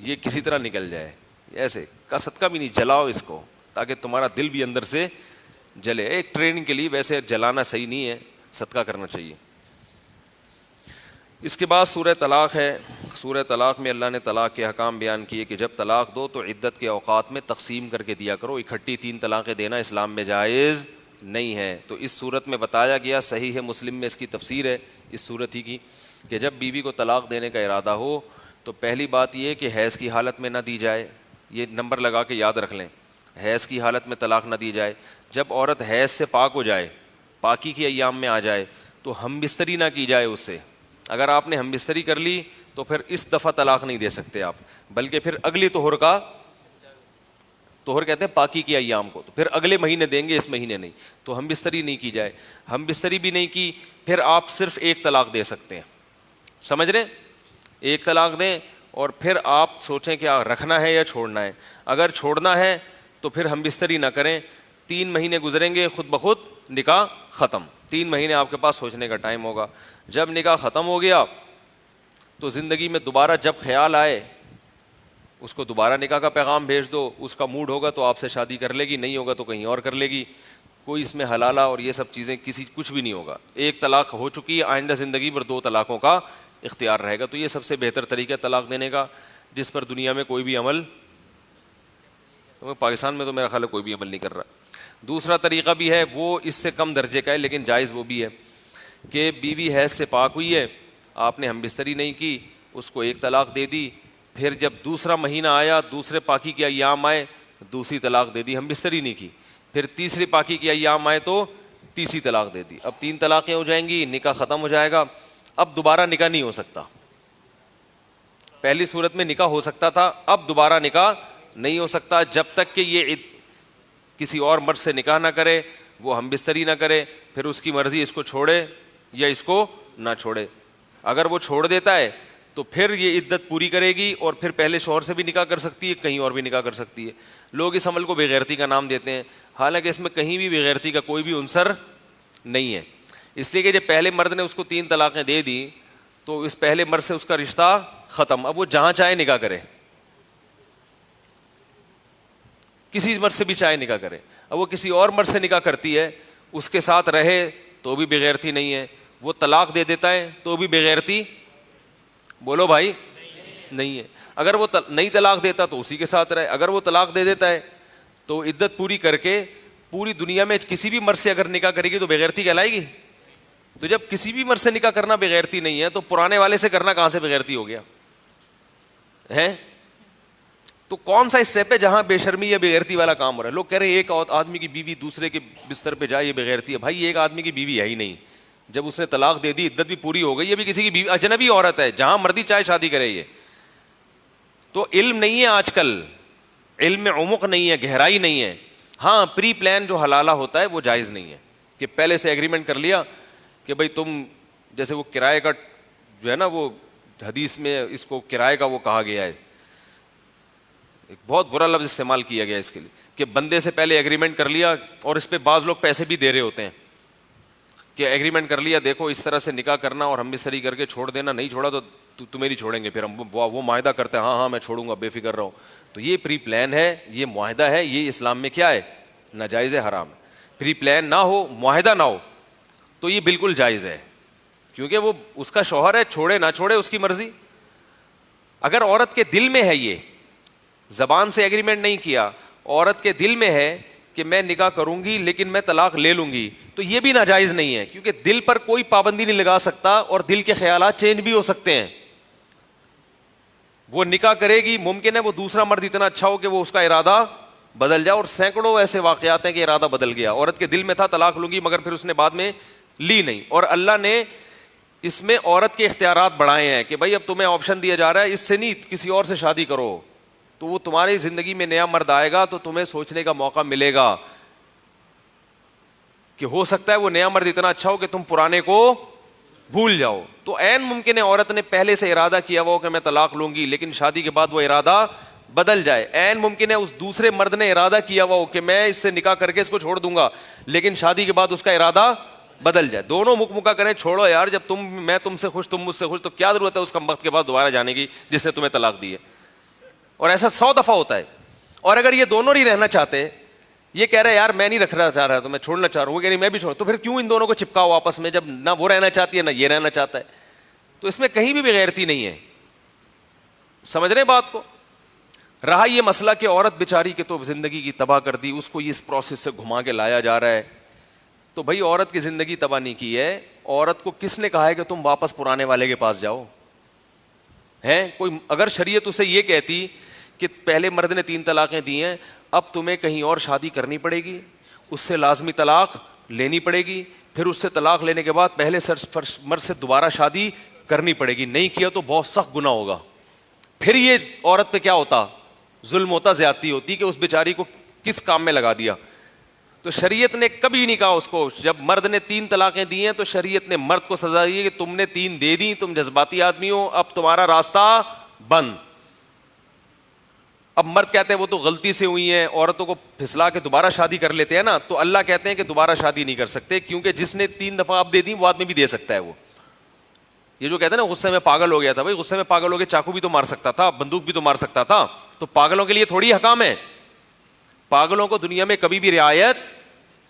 یہ کسی طرح نکل جائے. ایسے کا صدقہ بھی نہیں, جلاؤ اس کو تاکہ تمہارا دل بھی اندر سے جلے. ایک ٹریننگ کے لیے, ویسے جلانا صحیح نہیں ہے, صدقہ کرنا چاہیے. اس کے بعد سورہ طلاق ہے. سورہ طلاق میں اللہ نے طلاق کے احکام بیان کیے کہ جب طلاق دو تو عدت کے اوقات میں تقسیم کر کے دیا کرو. اکٹھی 3 طلاقیں دینا اسلام میں جائز نہیں ہے. تو اس صورت میں بتایا گیا, صحیح ہے مسلم میں اس کی تفسیر ہے اس صورت ہی کی, کہ جب بیوی کو طلاق دینے کا ارادہ ہو تو پہلی بات یہ کہ حیض کی حالت میں نہ دی جائے. یہ نمبر لگا کے یاد رکھ لیں, حیض کی حالت میں طلاق نہ دی جائے. جب عورت حیض سے پاک ہو جائے, پاکی کی ایام میں آ جائے, تو ہم بستری نہ کی جائے اس سے. اگر آپ نے ہم بستری کر لی تو پھر اس دفعہ طلاق نہیں دے سکتے آپ, بلکہ پھر اگلی طہر کا, طہر کہتے ہیں پاکی کی ایام کو, تو پھر اگلے مہینے دیں گے, اس مہینے نہیں. تو ہم بستری نہیں کی جائے. ہم بستری بھی نہیں کی, پھر آپ صرف 1 طلاق دے سکتے ہیں. سمجھ رہے؟ 1 طلاق دیں اور پھر آپ سوچیں کہ رکھنا ہے یا چھوڑنا ہے. اگر چھوڑنا ہے تو پھر ہم بستری نہ کریں. 3 مہینے گزریں گے, خود بخود نکاح ختم. 3 مہینے آپ کے پاس سوچنے کا ٹائم ہوگا. جب نکاح ختم ہو گیا تو زندگی میں دوبارہ جب خیال آئے اس کو دوبارہ نکاح کا پیغام بھیج دو. اس کا موڈ ہوگا تو آپ سے شادی کر لے گی, نہیں ہوگا تو کہیں اور کر لے گی. کوئی اس میں حلالہ اور یہ سب چیزیں کچھ بھی نہیں ہوگا. 1 طلاق ہو چکی ہے, آئندہ زندگی پر 2 طلاقوں کا اختیار رہے گا. تو یہ سب سے بہتر طریقہ طلاق دینے کا, جس پر دنیا میں کوئی بھی عمل, پاکستان میں تو میرا خیال ہے کوئی بھی عمل نہیں کر رہا. دوسرا طریقہ بھی ہے, وہ اس سے کم درجے کا ہے لیکن جائز وہ بھی ہے, کہ بیوی حیض سے پاک ہوئی ہے, آپ نے ہم بستری نہیں کی, اس کو 1 طلاق دے دی. پھر جب دوسرا مہینہ آیا, دوسرے پاکی کے ایام آئے, دوسری طلاق دے دی, ہم بستری نہیں کی. پھر تیسری پاکی کے ایام آئے تو تیسری طلاق دے دی. اب 3 طلاقیں ہو جائیں گی, نکاح ختم ہو جائے گا. اب دوبارہ نکاح نہیں ہو سکتا. پہلی صورت میں نکاح ہو سکتا تھا, اب دوبارہ نکاح نہیں ہو سکتا جب تک کہ یہ کسی اور مرد سے نکاح نہ کرے, وہ ہم بستری نہ کرے. پھر اس کی مرضی اس کو چھوڑے یا اس کو نہ چھوڑے. اگر وہ چھوڑ دیتا ہے تو پھر یہ عدت پوری کرے گی اور پھر پہلے شوہر سے بھی نکاح کر سکتی ہے, کہیں اور بھی نکاح کر سکتی ہے. لوگ اس عمل کو بے غیرتی کا نام دیتے ہیں, حالانکہ اس میں کہیں بھی بے غیرتی کا کوئی بھی عنصر نہیں ہے. اس لیے کہ جب پہلے مرد نے اس کو 3 طلاقیں دے دی تو اس پہلے مرد سے اس کا رشتہ ختم. اب وہ جہاں چاہے نکاح کرے, کسی مرد سے بھی چاہے نکاح کرے. اب وہ کسی اور مرد سے نکاح کرتی ہے, اس کے ساتھ رہے تو بھی بے غیرتی نہیں ہے. وہ طلاق دے دیتا ہے تو بھی بے غیرتی, بولو بھائی, نہیں ہے. اگر وہ نئی طلاق دیتا تو اسی کے ساتھ رہے. اگر وہ طلاق دے دیتا ہے تو عدت پوری کر کے پوری دنیا میں کسی بھی مرد سے اگر نکاح کرے گی تو بے غیرتی کہلائے گی. تو جب کسی بھی مرد سے نکاح کرنا بے غیرتی نہیں ہے تو پرانے والے سے کرنا کہاں سے بے غیرتی ہو گیا ہے؟ تو کون سا اسٹیپ ہے جہاں بے شرمی یا بے غیرتی والا کام ہو رہا ہے؟ لوگ کہہ رہے ہیں ایک آدمی کی بیوی دوسرے کے بستر پہ جائے یہ بے غیرتی ہے. بھائی ایک آدمی کی بیوی ہے ہی نہیں, جب اس نے طلاق دے دی عدت بھی پوری ہو گئی, یہ بھی کسی کی بیوی اجنبی عورت ہے, جہاں مرضی چاہے شادی کرے. یہ تو علم نہیں ہے آج کل, علم میں عمق نہیں ہے, گہرائی نہیں ہے. ہاں پری پلان جو حلالہ ہوتا ہے وہ جائز نہیں ہے, کہ پہلے سے ایگریمنٹ کر لیا کہ بھائی تم, جیسے وہ کرائے کا جو ہے نا, وہ حدیث میں اس کو کرائے کا وہ کہا گیا ہے, ایک بہت برا لفظ استعمال کیا گیا اس کے لیے, کہ بندے سے پہلے ایگریمنٹ کر لیا, اور اس پہ بعض لوگ پیسے بھی دے رہے ہوتے ہیں کہ ایگریمنٹ کر لیا, دیکھو اس طرح سے نکاح کرنا اور ہم بھی سری کر کے چھوڑ دینا, نہیں چھوڑا تو تمہیں نہیں چھوڑیں گے. پھر ہم وہ معاہدہ کرتے ہیں, ہاں ہاں میں چھوڑوں گا, بے فکر رہو. تو یہ پری پلان ہے, یہ معاہدہ ہے, یہ اسلام میں کیا ہے, ناجائز ہے, حرام ہے. پری پلان نہ ہو, معاہدہ نہ ہو, تو یہ بالکل جائز ہے, کیونکہ وہ اس کا شوہر ہے, چھوڑے نہ چھوڑے اس کی مرضی. اگر عورت کے دل میں ہے, یہ زبان سے ایگریمنٹ نہیں کیا, عورت کے دل میں ہے کہ میں نکاح کروں گی لیکن میں طلاق لے لوں گی, تو یہ بھی ناجائز نہیں ہے, کیونکہ دل پر کوئی پابندی نہیں لگا سکتا اور دل کے خیالات چینج بھی ہو سکتے ہیں. وہ نکاح کرے گی, ممکن ہے وہ دوسرا مرد اتنا اچھا ہو کہ وہ اس کا ارادہ بدل جائے, اور سینکڑوں ایسے واقعات ہیں کہ ارادہ بدل گیا. عورت کے دل میں تھا طلاق لوں گی, مگر پھر اس نے بعد میں لی نہیں. اور اللہ نے اس میں عورت کے اختیارات بڑھائے ہیں کہ بھائی اب تمہیں آپشن دیا جا رہا ہے, اس سے نہیں کسی اور سے شادی کرو. تو وہ تمہاری زندگی میں نیا مرد آئے گا تو تمہیں سوچنے کا موقع ملے گا کہ ہو سکتا ہے وہ نیا مرد اتنا اچھا ہو کہ تم پرانے کو بھول جاؤ. تو عین ممکن ہے عورت نے پہلے سے ارادہ کیا ہوا کہ میں طلاق لوں گی, لیکن شادی کے بعد وہ ارادہ بدل جائے. عین ممکن ہے اس دوسرے مرد نے ارادہ کیا ہوا ہو کہ میں اس سے نکاح کر کے اس کو چھوڑ دوں گا, لیکن شادی کے بعد اس کا ارادہ بدل جائے. دونوں مکہ کریں, چھوڑو یار, جب میں تم سے خوش, تم مجھ سے خوش, تو کیا ضرورت ہے اس کم وقت کے بعد دوبارہ جانے کی جس نے تمہیں طلاق دی ہے. اور ایسا 100 دفعہ ہوتا ہے. اور اگر یہ دونوں نہیں رہنا چاہتے, یہ کہہ رہے یار میں نہیں رکھنا چاہ رہا تو میں چھوڑنا چاہ رہا ہوں, وہ کہہ رہی میں بھی چھوڑ, تو پھر کیوں ان دونوں کو چپکاؤ آپس میں, جب نہ وہ رہنا چاہتی ہے نہ یہ رہنا چاہتا ہے. تو اس میں کہیں بھی بغیرتی نہیں ہے. سمجھ رہے ہیں بات کو. رہا یہ مسئلہ کہ عورت بیچاری کے تو زندگی کی تباہ کر دی, اس کو اس پروسیس سے گھما کے لایا جا رہا ہے. تو بھائی عورت کی زندگی تباہ نہیں کی ہے, عورت کو کس نے کہا ہے کہ تم واپس پرانے والے کے پاس جاؤ ہیں. کوئی اگر شریعت اسے یہ کہتی کہ پہلے مرد نے 3 طلاقیں دی ہیں, اب تمہیں کہیں اور شادی کرنی پڑے گی, اس سے لازمی طلاق لینی پڑے گی, پھر اس سے طلاق لینے کے بعد پہلے مرد سے دوبارہ شادی کرنی پڑے گی, نہیں کیا تو بہت سخت گناہ ہوگا, پھر یہ عورت پہ کیا ہوتا, ظلم ہوتا, زیادتی ہوتی کہ اس بیچاری کو کس کام میں لگا دیا. تو شریعت نے کبھی نہیں کہا اس کو, جب مرد نے 3 طلاقیں دی ہیں تو شریعت نے مرد کو سزا دی ہے کہ تم نے 3 دے دی, تم جذباتی آدمی ہو, اب تمہارا راستہ بند. اب مرد کہتے ہیں وہ تو غلطی سے ہوئی ہیں, عورتوں کو پھسلا کے دوبارہ شادی کر لیتے ہیں نا, تو اللہ کہتے ہیں کہ دوبارہ شادی نہیں کر سکتے, کیونکہ جس نے 3 دفعہ اب دے دی وہ آدمی بھی دے سکتا ہے. وہ یہ جو کہتے ہیں نا غصے میں پاگل ہو گیا تھا, بھائی غصے میں پاگل ہو گیا, چاقو بھی تو مار سکتا تھا, بندوق بھی تو مار سکتا تھا. تو پاگلوں کے لیے تھوڑی حکام ہے, پاگلوں کو دنیا میں کبھی بھی رعایت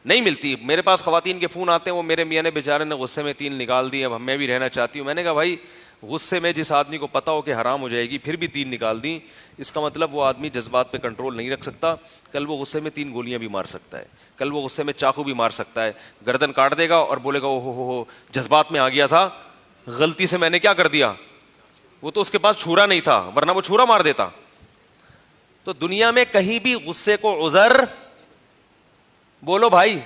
نہیں ملتی. میرے پاس خواتین کے فون آتے ہیں, وہ میرے میاں نے بیچارے نے غصے میں 3 نکال دی, اب میں بھی رہنا چاہتی ہوں. میں نے کہا بھائی غصے میں جس آدمی کو پتا ہو کہ حرام ہو جائے گی پھر بھی 3 نکال دیں, اس کا مطلب وہ آدمی جذبات پہ کنٹرول نہیں رکھ سکتا. کل وہ غصے میں 3 گولیاں بھی مار سکتا ہے, کل وہ غصے میں چاقو بھی مار سکتا ہے, گردن کاٹ دے گا اور بولے گا او ہو جذبات میں آ گیا تھا, غلطی سے میں نے کیا کر دیا. وہ تو اس کے پاس چھرا نہیں تھا, ورنہ وہ چھرا مار دیتا. تو دنیا میں کہیں بھی غصے کو عذر بولو بھائی,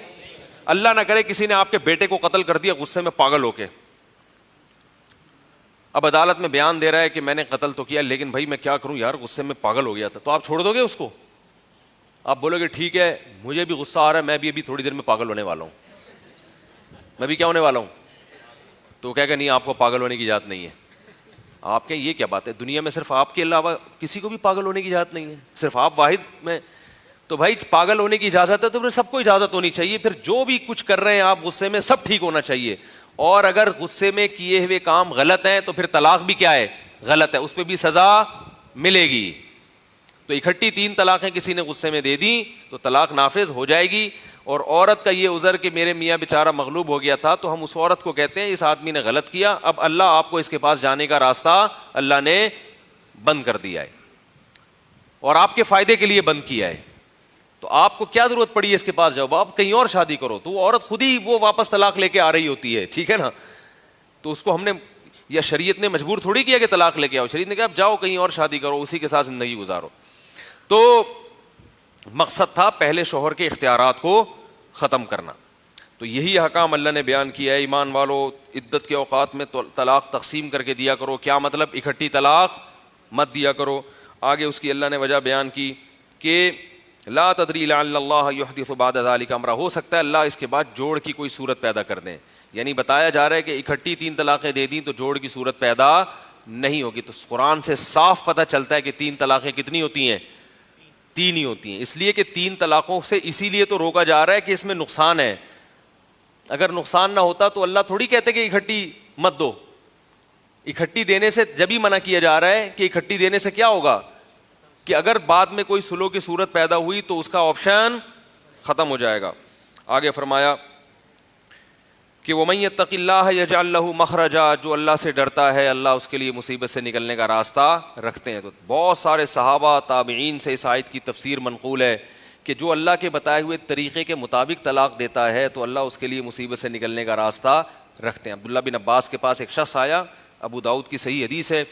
اللہ نہ کرے کسی نے آپ کے بیٹے کو قتل کر دیا غصے میں پاگل ہو کے, اب عدالت میں بیان دے رہا ہے کہ میں نے قتل تو کیا لیکن بھائی میں کیا کروں یار غصے میں پاگل ہو گیا تھا, تو آپ چھوڑ دو گے اس کو؟ آپ بولو گے ٹھیک ہے مجھے بھی غصہ آ رہا ہے, میں بھی ابھی تھوڑی دیر میں پاگل ہونے والا ہوں, میں بھی کیا ہونے والا ہوں. تو کہے گا نہیں آپ کو پاگل ہونے کی اجازت نہیں ہے. آپ کہیں یہ کیا بات ہے, دنیا میں صرف آپ کے علاوہ کسی کو بھی پاگل ہونے کی اجازت نہیں ہے, صرف آپ واحد میں. تو بھائی پاگل ہونے کی اجازت ہے تو پھر سب کو اجازت ہونی چاہیے, پھر جو بھی کچھ کر رہے ہیں آپ غصے میں سب ٹھیک ہونا چاہیے. اور اگر غصے میں کیے ہوئے کام غلط ہیں تو پھر طلاق بھی کیا ہے, غلط ہے, اس پہ بھی سزا ملے گی. تو اکٹھی 3 طلاقیں کسی نے غصے میں دے دیں تو طلاق نافذ ہو جائے گی. اور عورت کا یہ عذر کہ میرے میاں بیچارہ مغلوب ہو گیا تھا, تو ہم اس عورت کو کہتے ہیں اس آدمی نے غلط کیا, اب اللہ آپ کو اس کے پاس جانے کا راستہ اللہ نے بند کر دیا ہے اور آپ کے فائدے کے لیے بند کیا ہے. تو آپ کو کیا ضرورت پڑی ہے اس کے پاس جاؤ, آپ کہیں اور شادی کرو. تو وہ عورت خود ہی وہ واپس طلاق لے کے آ رہی ہوتی ہے, ٹھیک ہے نا. تو اس کو ہم نے یا شریعت نے مجبور تھوڑی کیا کہ طلاق لے کے آؤ, شریعت نے کہا اب جاؤ کہیں اور شادی کرو, اسی کے ساتھ زندگی گزارو. تو مقصد تھا پہلے شوہر کے اختیارات کو ختم کرنا. تو یہی احکام اللہ نے بیان کیا ہے. ایمان والو عدت کے اوقات میں طلاق تقسیم کر کے دیا کرو. کیا مطلب, اکٹھی طلاق مت دیا کرو. آگے اس کی اللہ نے وجہ بیان کی کہ لا تدری لعل اللہ یحدث بعد ذلک امرا, ہو سکتا ہے اللہ اس کے بعد جوڑ کی کوئی صورت پیدا کر دیں. یعنی بتایا جا رہا ہے کہ اکٹھی 3 طلاقیں دے دیں تو جوڑ کی صورت پیدا نہیں ہوگی. تو قرآن سے صاف پتہ چلتا ہے کہ 3 طلاقیں کتنی ہوتی ہیں, تین ہی ہوتی ہیں، اس لیے کہ تین طلاقوں سے اسی لیے تو روکا جا رہا ہے کہ اس میں نقصان ہے. اگر نقصان نہ ہوتا تو اللہ تھوڑی کہتے کہ اکٹھی مت دو. اکٹھی دینے سے جب ہی منع کیا جا رہا ہے کہ اکٹھی دینے سے کیا ہوگا کہ اگر بعد میں کوئی سلو کی صورت پیدا ہوئی تو اس کا آپشن ختم ہو جائے گا. آگے فرمایا کہ وَمَن يَتَّقِ اللَّهَ يَجْعَل لَّهُ مَخْرَجًا، جو اللہ سے ڈرتا ہے اللہ اس کے لیے مصیبت سے نکلنے کا راستہ رکھتے ہیں. تو بہت سارے صحابہ تابعین سے اس آیت کی تفسیر منقول ہے کہ جو اللہ کے بتائے ہوئے طریقے کے مطابق طلاق دیتا ہے تو اللہ اس کے لیے مصیبت سے نکلنے کا راستہ رکھتے ہیں. عبداللہ بن عباس کے پاس ایک شخص آیا، ابو داؤد کی صحیح حدیث ہے،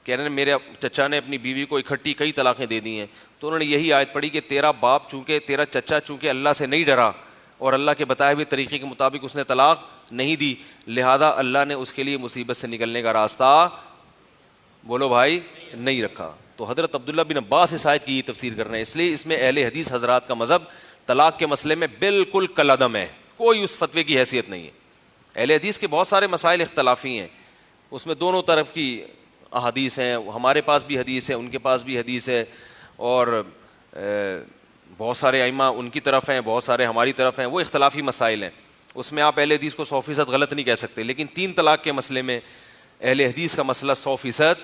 کہہ رہے ہیں میرے چچا نے اپنی بیوی کو اکٹھی کئی طلاقیں دے دی ہیں. تو انہوں نے یہی آیت پڑھی کہ تیرا باپ چونکہ تیرا چچا چونکہ اللہ سے نہیں ڈرا اور اللہ کے بتائے ہوئے طریقے کے مطابق اس نے طلاق نہیں دی، لہذا اللہ نے اس کے لیے مصیبت سے نکلنے کا راستہ بولو بھائی نہیں رکھا. تو حضرت عبداللہ بن عباس اس آیت کی تفسیر کر رہے ہیں. اس لیے اس میں اہل حدیث حضرات کا مذہب طلاق کے مسئلے میں بالکل کالعدم ہے، کوئی اس فتوے کی حیثیت نہیں ہے. اہل حدیث کے بہت سارے مسائل اختلافی ہیں، اس میں دونوں طرف کی احادیث ہیں، ہمارے پاس بھی حدیث ہے ان کے پاس بھی حدیث ہے، اور بہت سارے ائمہ ان کی طرف ہیں بہت سارے ہماری طرف ہیں، وہ اختلافی مسائل ہیں. اس میں آپ اہل حدیث کو 100% غلط نہیں کہہ سکتے، لیکن تین طلاق کے مسئلے میں اہل حدیث کا مسئلہ 100%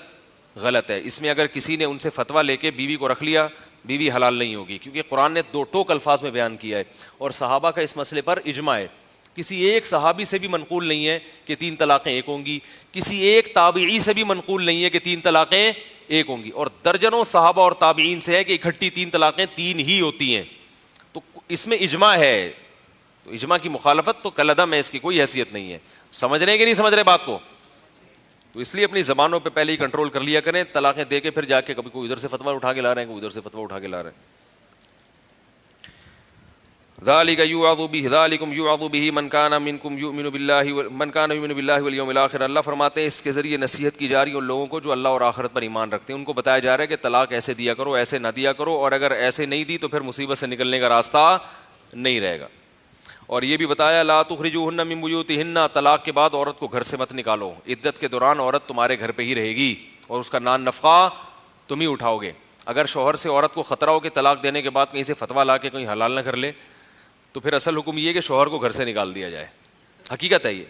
غلط ہے. اس میں اگر کسی نے ان سے فتویٰ لے کے بیوی کو رکھ لیا، بیوی حلال نہیں ہوگی، کیونکہ قرآن نے دو ٹوک الفاظ میں بیان کیا ہے اور صحابہ کا اس مسئلے پر اجماع ہے. کسی ایک صحابی سے بھی منقول نہیں ہے کہ تین طلاقیں ایک ہوں گی، کسی ایک تابعی سے بھی منقول نہیں ہے کہ تین طلاقیں ایک ہوں گی، اور درجنوں صحابہ اور تابعین سے ہے کہ اکٹھی تین طلاقیں تین ہی ہوتی ہیں. تو اس میں اجماع ہے، تو اجماع کی مخالفت تو کالعدم ہے، اس کی کوئی حیثیت نہیں ہے. سمجھ رہے ہیں کہ نہیں سمجھ رہے بات کو؟ تو اس لیے اپنی زبانوں پہ پہلے ہی کنٹرول کر لیا کریں، طلاقیں دے کے پھر جا کے کبھی کوئی ادھر سے فتویٰ اٹھا کے لا رہے ہیں، کوئی ادھر سے فتویٰ اٹھا کے لا رہے ہیں. ذالک یوعظ بہ ذالکم یوعظ بہ من کان منکم یؤمن باللہ والیوم الآخر. اللہ فرماتے ہیں اس کے ذریعے نصیحت کی جا رہی ہے ان لوگوں کو جو اللہ اور آخرت پر ایمان رکھتے ہیں. ان کو بتایا جا رہا ہے کہ طلاق ایسے دیا کرو، ایسے نہ دیا کرو، اور اگر ایسے نہیں دی تو پھر مصیبت سے نکلنے کا راستہ نہیں رہے گا. اور یہ بھی بتایا لا تخرجوہن من بیوتہن، طلاق کے بعد عورت کو گھر سے مت نکالو. عدت کے دوران عورت تمہارے گھر پہ ہی رہے گی اور اس کا نان نفقہ تم ہی اٹھاؤ گے. اگر شوہر سے عورت کو خطرہ ہو کہ طلاق دینے کے بعد کہیں سے فتویٰ لا کے کہیں حلال نہ کر لے تو پھر اصل حکم یہ ہے کہ شوہر کو گھر سے نکال دیا جائے. حقیقت ہے یہ،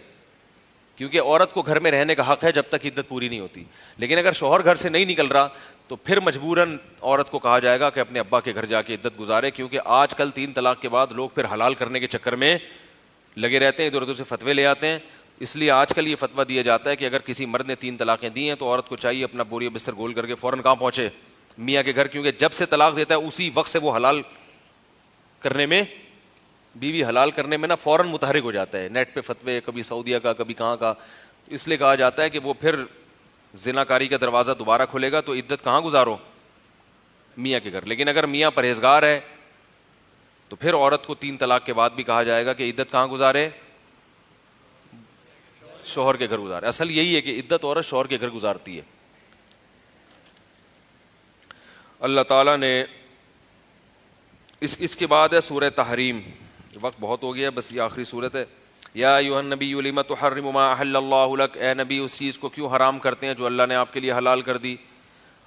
کیونکہ عورت کو گھر میں رہنے کا حق ہے جب تک عدت پوری نہیں ہوتی. لیکن اگر شوہر گھر سے نہیں نکل رہا تو پھر مجبوراً عورت کو کہا جائے گا کہ اپنے ابا کے گھر جا کے عدت گزارے. کیونکہ آج کل تین طلاق کے بعد لوگ پھر حلال کرنے کے چکر میں لگے رہتے ہیں، ادھر ادھر سے فتوے لے آتے ہیں. اس لیے آج کل یہ فتویٰ دیا جاتا ہے کہ اگر کسی مرد نے تین طلاقیں دی ہیں تو عورت کو چاہیے اپنا بوری بستر گول کر کے فوراً کہاں پہنچے؟ میاں کے گھر. کیونکہ جب سے طلاق دیتا ہے اسی وقت سے وہ حلال کرنے میں، بیوی حلال کرنے میں نا فوراً متحرک ہو جاتا ہے. نیٹ پہ فتوے کبھی سعودیہ کا کبھی کہاں کا، اس لیے کہا جاتا ہے کہ وہ پھر زنا کاری کا دروازہ دوبارہ کھلے گا تو عدت کہاں گزارو؟ میاں کے گھر. لیکن اگر میاں پرہیزگار ہے تو پھر عورت کو تین طلاق کے بعد بھی کہا جائے گا کہ عدت کہاں گزارے؟ شوہر کے گھر گزارے. اصل یہی ہے کہ عدت عورت شوہر کے گھر گزارتی ہے. اللہ تعالیٰ نے اس کے بعد ہے سورہ تحریم. وقت بہت ہو گیا، بس یہ آخری صورت ہے. یا ایھا النبی لم تحرم ما احل اللہ لک، اے نبی اس چیز کو کیوں حرام کرتے ہیں جو اللہ نے آپ کے لیے حلال کر دی.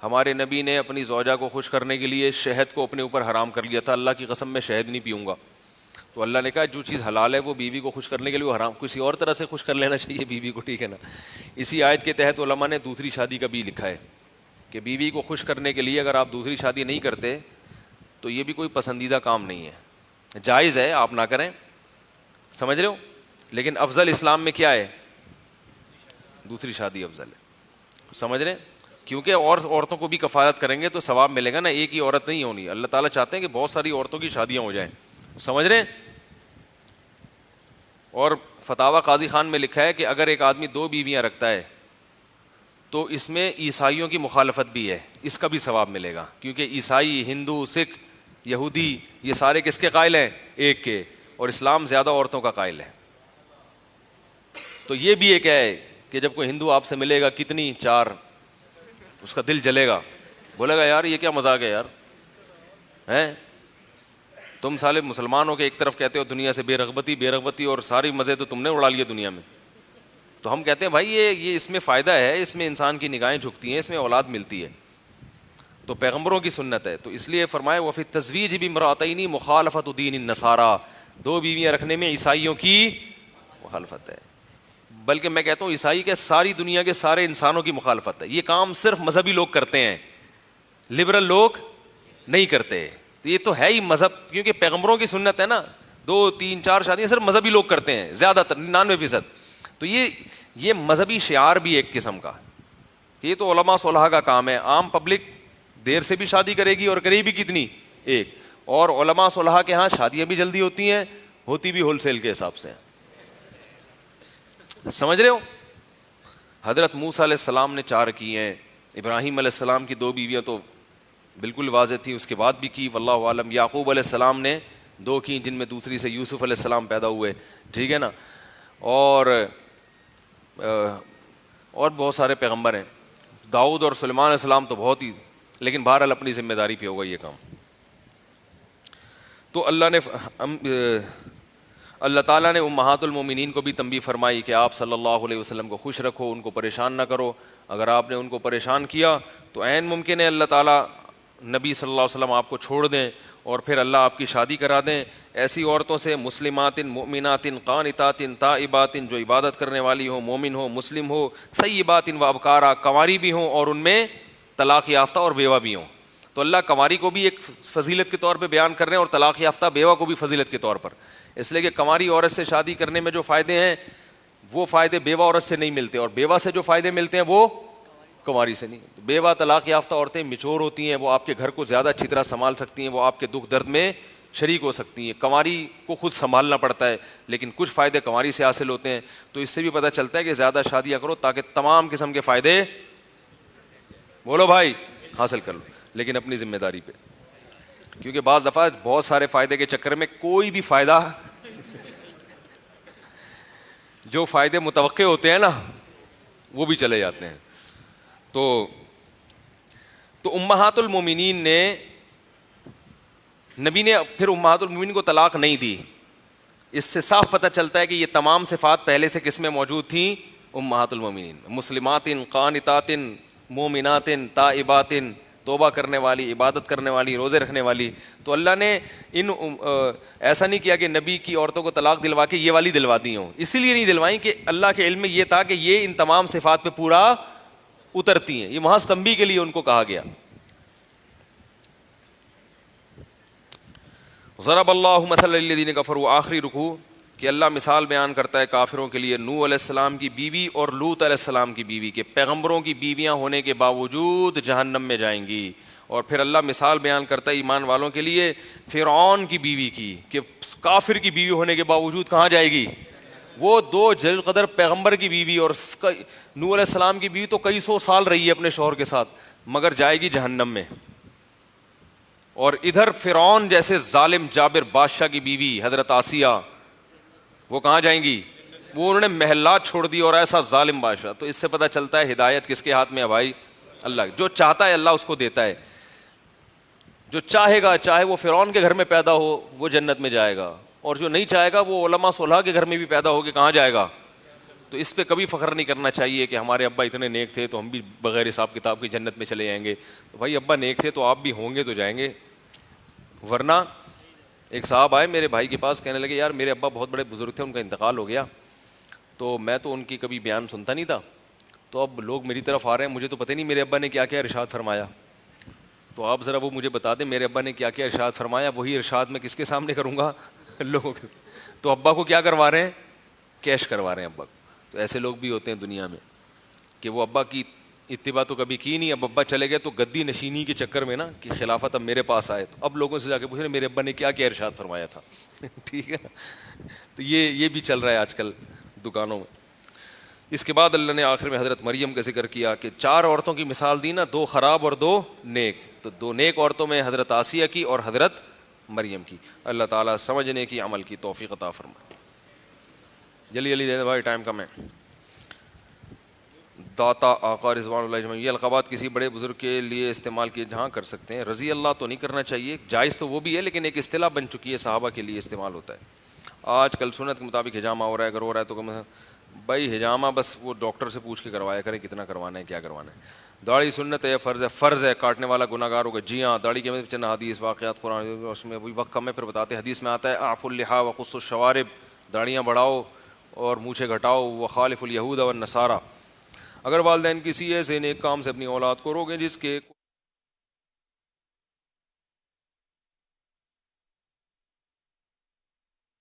ہمارے نبی نے اپنی زوجہ کو خوش کرنے کے لیے شہد کو اپنے اوپر حرام کر لیا تھا. اللہ کی قسم میں شہد نہیں پیوں گا. تو اللہ نے کہا جو چیز حلال ہے وہ بیوی کو خوش کرنے کے لیے وہ حرام، کسی اور طرح سے خوش کر لینا چاہیے بیوی کو، ٹھیک ہے نا. اسی آیت کے تحت علماء نے دوسری شادی کا بھی لکھا ہے کہ بیوی کو خوش کرنے کے لیے اگر آپ دوسری شادی نہیں کرتے تو یہ بھی کوئی پسندیدہ کام نہیں ہے. جائز ہے، آپ نہ کریں، سمجھ رہے ہو، لیکن افضل اسلام میں کیا ہے؟ دوسری شادی افضل ہے. سمجھ رہے ہیں؟ کیونکہ اور عورتوں کو بھی کفالت کریں گے تو ثواب ملے گا نا. ایک ہی عورت نہیں ہونی. اللہ تعالیٰ چاہتے ہیں کہ بہت ساری عورتوں کی شادیاں ہو جائیں. سمجھ رہے ہیں؟ اور فتاوی قاضی خان میں لکھا ہے کہ اگر ایک آدمی دو بیویاں رکھتا ہے تو اس میں عیسائیوں کی مخالفت بھی ہے، اس کا بھی ثواب ملے گا. کیونکہ عیسائی، ہندو، سکھ، یہودی یہ سارے کس کے قائل ہیں؟ ایک کے. اور اسلام زیادہ عورتوں کا قائل ہے. تو یہ بھی ایک ہے کہ جب کوئی ہندو آپ سے ملے گا کتنی؟ 4، اس کا دل جلے گا، بولے گا یار یہ کیا مذاق ہے یار، ہیں تم سالے مسلمان ہو کے ایک طرف کہتے ہو دنیا سے بے رغبتی اور ساری مزے تو تم نے اڑا لیے دنیا میں. تو ہم کہتے ہیں بھائی یہ اس میں فائدہ ہے، اس میں انسان کی نگاہیں جھکتی ہیں، اس میں اولاد ملتی ہے. تو پیغمبروں کی سنت ہے. تو اس لیے فرمایا وفی تزویج بامرأتین مخالفت دین النصارى, دو بیویاں رکھنے میں عیسائیوں کی مخالفت ہے. بلکہ میں کہتا ہوں عیسائی کے ساری دنیا کے سارے انسانوں کی مخالفت ہے. یہ کام صرف مذہبی لوگ کرتے ہیں, لبرل لوگ نہیں کرتے. تو یہ تو ہے ہی مذہب, کیونکہ پیغمبروں کی سنت ہے نا. 2 3 4 شادیاں صرف مذہبی لوگ کرتے ہیں زیادہ تر 99%. تو یہ مذہبی شعار بھی ایک قسم کا, کہ یہ تو علماء صلحاء کا کام ہے. عام پبلک دیر سے بھی شادی کرے گی اور کرے بھی کتنی, ایک. اور علماء صلحاء کے ہاں شادیاں بھی جلدی ہوتی ہیں, ہوتی بھی ہول سیل کے حساب سے. سمجھ رہے ہو؟ حضرت موسیٰ علیہ السلام نے 4 کی ہیں, ابراہیم علیہ السلام کی 2 بیویاں تو بالکل واضح تھیں, اس کے بعد بھی کی واللہ عالم. یعقوب علیہ السلام نے 2 کی, جن میں دوسری سے یوسف علیہ السلام پیدا ہوئے, ٹھیک ہے نا. اور بہت سارے پیغمبر ہیں. داؤد اور سلیمان علیہ السلام تو بہت ہی, لیکن بہرحال اپنی ذمہ داری پہ ہوگا یہ کام. تو اللہ تعالیٰ نے امہات المومنین کو بھی تنبیہ فرمائی کہ آپ صلی اللہ علیہ وسلم کو خوش رکھو, ان کو پریشان نہ کرو. اگر آپ نے ان کو پریشان کیا تو عین ممکن ہے اللہ تعالیٰ نبی صلی اللہ علیہ وسلم آپ کو چھوڑ دیں اور پھر اللہ آپ کی شادی کرا دیں ایسی عورتوں سے, مسلمات مؤمنات قانتات تائبات, جو عبادت کرنے والی ہو, مومن ہو, مسلم ہو, ثیبات و ابکارا, کنواری بھی ہوں اور ان میں طلاق یافتہ اور بیوہ بھی ہوں. تو اللہ کنواری کو بھی ایک فضیلت کے طور پہ بیان کر رہے ہیں اور طلاق یافتہ بیوہ کو بھی فضیلت کے طور پر, اس لیے کہ کنواری عورت سے شادی کرنے میں جو فائدے ہیں وہ فائدے بیوہ عورت سے نہیں ملتے, اور بیوہ سے جو فائدے ملتے ہیں وہ کنواری سے نہیں. بیوہ طلاق یافتہ عورتیں میچور ہوتی ہیں, وہ آپ کے گھر کو زیادہ اچھی طرح سنبھال سکتی ہیں, وہ آپ کے دکھ درد میں شریک ہو سکتی ہیں. کنواری کو خود سنبھالنا پڑتا ہے, لیکن کچھ فائدے کنواری سے حاصل ہوتے ہیں. تو اس سے بھی پتہ چلتا ہے کہ زیادہ شادیاں کرو تاکہ تمام قسم کے فائدے, بولو بھائی, حاصل کر لو, لیکن اپنی ذمہ داری پہ. کیونکہ بعض دفعہ بہت سارے فائدے کے چکر میں کوئی بھی فائدہ جو فائدے متوقع ہوتے ہیں نا وہ بھی چلے جاتے ہیں. تو امہات المومنین نے, نبی نے پھر امہات المومنین کو طلاق نہیں دی. اس سے صاف پتہ چلتا ہے کہ یہ تمام صفات پہلے سے کس میں موجود تھیں, امہات المومنین. مسلمات قانتات مومنات تائبات, توبہ کرنے والی, عبادت کرنے والی, روزے رکھنے والی. تو اللہ نے ایسا نہیں کیا کہ نبی کی عورتوں کو طلاق دلوا کے یہ والی دلوا دی ہوں, اسی لیے نہیں دلوائیں کہ اللہ کے علم میں یہ تھا کہ یہ ان تمام صفات پہ پورا اترتی ہیں. یہ محض تنبیہ کے لیے ان کو کہا گیا. ضرب اللہ مثلا للذین کفروا, آخری رکوع کہ اللہ مثال بیان کرتا ہے کافروں کے لیے نوح علیہ السلام کی بیوی اور لوط علیہ السلام کی بیوی کے. پیغمبروں کی بیویاں ہونے کے باوجود جہنم میں جائیں گی. اور پھر اللہ مثال بیان کرتا ہے ایمان والوں کے لیے فرعون کی بیوی کی, کہ کافر کی بیوی ہونے کے باوجود کہاں جائے گی. وہ 2 جلیل القدر پیغمبر کی بیوی, اور نوح علیہ السلام کی بیوی تو کئی 100 سال رہی ہے اپنے شوہر کے ساتھ, مگر جائے گی جہنم میں. اور ادھر فرعون جیسے ظالم جابر بادشاہ کی بیوی حضرت آسیہ, وہ کہاں جائیں گی, وہ انہوں نے محلات چھوڑ دی, اور ایسا ظالم بادشاہ. تو اس سے پتہ چلتا ہے ہدایت کس کے ہاتھ میں ہے بھائی, اللہ. جو چاہتا ہے اللہ اس کو دیتا ہے, جو چاہے گا, چاہے وہ فرعون کے گھر میں پیدا ہو وہ جنت میں جائے گا, اور جو نہیں چاہے گا وہ علماء صلحاء کے گھر میں بھی پیدا ہو کے کہاں جائے گا. تو اس پہ کبھی فخر نہیں کرنا چاہیے کہ ہمارے ابا اتنے نیک تھے تو ہم بھی بغیر حساب کتاب کی جنت میں چلے جائیں گے. تو بھائی ابا نیک تھے تو آپ بھی ہوں گے تو جائیں گے, ورنہ. ایک صاحب آئے میرے بھائی کے پاس, کہنے لگے یار میرے ابا بہت بڑے بزرگ تھے, ان کا انتقال ہو گیا, تو میں تو ان کی کبھی بیان سنتا نہیں تھا, تو اب لوگ میری طرف آ رہے ہیں, مجھے تو پتہ نہیں میرے ابا نے کیا کیا ارشاد فرمایا, تو آپ ذرا وہ مجھے بتا دیں میرے ابا نے کیا کیا ارشاد فرمایا, وہی ارشاد میں کس کے سامنے کروں گا, لوگوں کے. تو ابا کو کیا کروا رہے ہیں, کیش کروا رہے ہیں ابا کو. تو ایسے لوگ بھی ہوتے ہیں دنیا میں کہ وہ ابا کی اتباع تو کبھی کی نہیں, اب ابا چلے گئے تو گدی نشینی کے چکر میں نا کہ خلافت اب میرے پاس آئے, تو اب لوگوں سے جا کے پوچھ رہے میرے ابا نے کیا کیا ارشاد فرمایا تھا. ٹھیک ہے, تو یہ بھی چل رہا ہے آج کل دکانوں میں. اس کے بعد اللہ نے آخر میں حضرت مریم کا ذکر کیا کہ 4 عورتوں کی مثال دی نا, 2 خراب اور 2 نیک. تو 2 نیک عورتوں میں حضرت آسیہ کی اور حضرت مریم کی. اللہ تعالیٰ سمجھنے کی عمل کی توفیق عطا فرمائے. جلدی جلدی دے دیں بھائی, ٹائم کم ہے. داتا آقا رضوان اللہ اجمعین, یہ القابات کسی بڑے بزرگ کے لیے استعمال کیے جہاں کر سکتے ہیں, رضی اللہ تو نہیں کرنا چاہیے, جائز تو وہ بھی ہے لیکن ایک اصطلاح بن چکی ہے, صحابہ کے لیے استعمال ہوتا ہے. آج کل سنت کے مطابق حجامہ ہو رہا ہے, اگر ہو رہا ہے تو بھائی حجامہ بس وہ ڈاکٹر سے پوچھ کے کروایا کریں کتنا کروانا ہے کیا کروانا ہے. داڑھی سنت ہے یا فرض ہے؟ فرض ہے، کاٹنے والا گناہ گار ہوگا۔ جی ہاں، داڑھی کے میں چند حدیث واقعات قرآن، اس میں ابھی وقت کم ہے، پھر بتاتے ہیں۔ حدیث میں آتا ہے اعفوا اللحیٰ وقصوا الشوارب، داڑیاں بڑھاؤ اور مونچھیں گھٹاؤ۔ وخالفوا اليہود والنصارى، اگر والدین کسی ایسے نیک کام سے اپنی اولاد کو روکیں جس کے